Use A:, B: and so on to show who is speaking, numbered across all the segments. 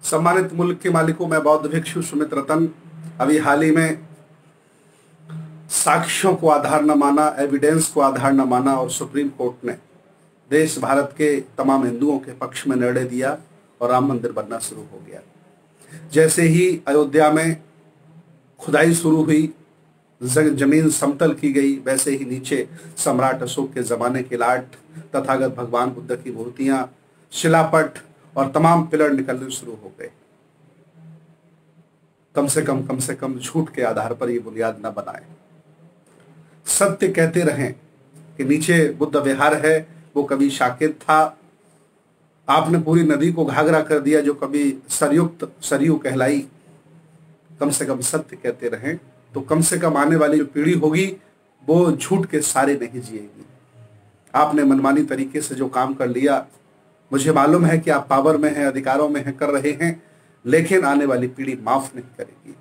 A: सम्मानित मुल्क के मालिकों, मैं बौद्ध भिक्षु सुमित रतन अभी हाल ही में साक्ष्यों को आधार न माना, एविडेंस को आधार न माना और सुप्रीम कोर्ट ने देश भारत के तमाम हिंदुओं के पक्ष में निर्णय दिया और राम मंदिर बनना शुरू हो गया। जैसे ही अयोध्या में खुदाई शुरू हुई, जमीन समतल की गई, वैसे ही नीचे सम्राट अशोक के जमाने के लाट, तथागत भगवान बुद्ध की मूर्तियां, शिलापट और तमाम पिलर निकलने शुरू हो गए। कम से कम झूठ के आधार पर ये बुनियाद न बनाए, सत्य कहते रहें कि नीचे बुद्ध विहार है, वो कभी शाकित था। आपने पूरी नदी को घाघरा कर दिया जो कभी सरयू कहलाई। कम से कम सत्य कहते रहें तो कम से कम आने वाली जो पीढ़ी होगी वो झूठ के सारे नहीं जिएगी। आपने मनमानी तरीके से जो काम कर लिया, मुझे मालूम है कि आप पावर में हैं, अधिकारों में हैं, कर रहे हैं, लेकिन आने वाली पीढ़ी माफ नहीं करेगी।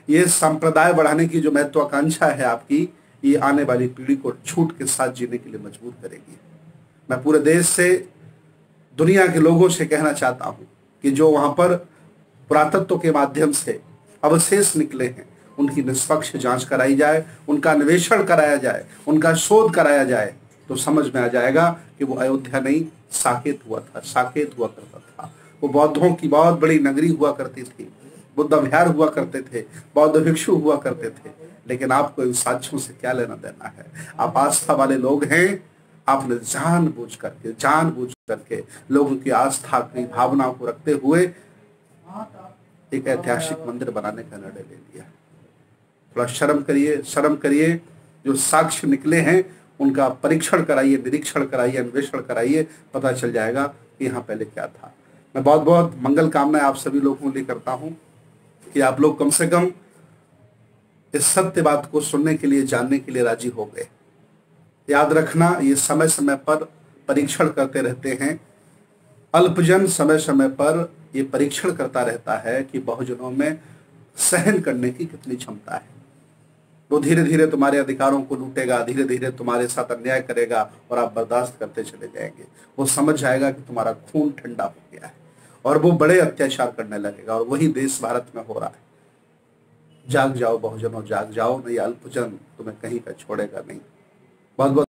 A: ये संप्रदाय बढ़ाने की जो महत्वाकांक्षा है आपकी, ये आने वाली पीढ़ी को झूठ के साथ जीने के लिए मजबूर करेगी। मैं पूरे देश से, दुनिया के लोगों से कहना चाहता हूं कि जो वहां पर पुरातत्व के माध्यम से अवशेष निकले हैं, उनकी निष्पक्ष जांच कराई जाए, उनका अन्वेषण कराया जाए, उनका शोध कराया जाए, तो समझ में आ जाएगा कि वो अयोध्या नहीं साकेत हुआ था, साकेत हुआ करता था। वो बौद्धों की बहुत बड़ी नगरी हुआ करती थी, बुद्ध विहार हुआ करते थे, बौद्ध भिक्षु हुआ करते थे। लेकिन आपको इन साक्ष्यों से क्या लेना देना है? आप आस्था वाले लोग हैं। आपने जानबूझ करके लोगों की आस्था की भावनाओं को रखते हुए एक ऐतिहासिक मंदिर बनाने का निर्णय ले लिया। थोड़ा शर्म करिए। जो साक्ष्य निकले हैं उनका परीक्षण कराइए, निरीक्षण कराइए, अन्वेषण कराइए, पता चल जाएगा कि यहाँ पहले क्या था। मैं बहुत बहुत मंगल कामनाएं आप सभी लोगों के लिए करता हूँ कि आप लोग कम से कम इस सत्य बात को सुनने के लिए, जानने के लिए राजी हो गए। याद रखना, ये समय समय पर परीक्षण करते रहते हैं। अल्पजन समय समय पर ये परीक्षण करता रहता है कि बहुजनों में सहन करने की कितनी क्षमता है। वो धीरे धीरे तुम्हारे अधिकारों को लूटेगा, धीरे धीरे तुम्हारे साथ अन्याय करेगा और आप बर्दाश्त करते चले जाएंगे। वो समझ जाएगा कि तुम्हारा खून ठंडा हो गया है और वो बड़े अत्याचार करने लगेगा। और वही देश भारत में हो रहा है। जाग जाओ बहुजनों, जाग जाओ, नहीं अल्पजन तुम्हें कहीं का छोड़ेगा नहीं। बहुत बहुत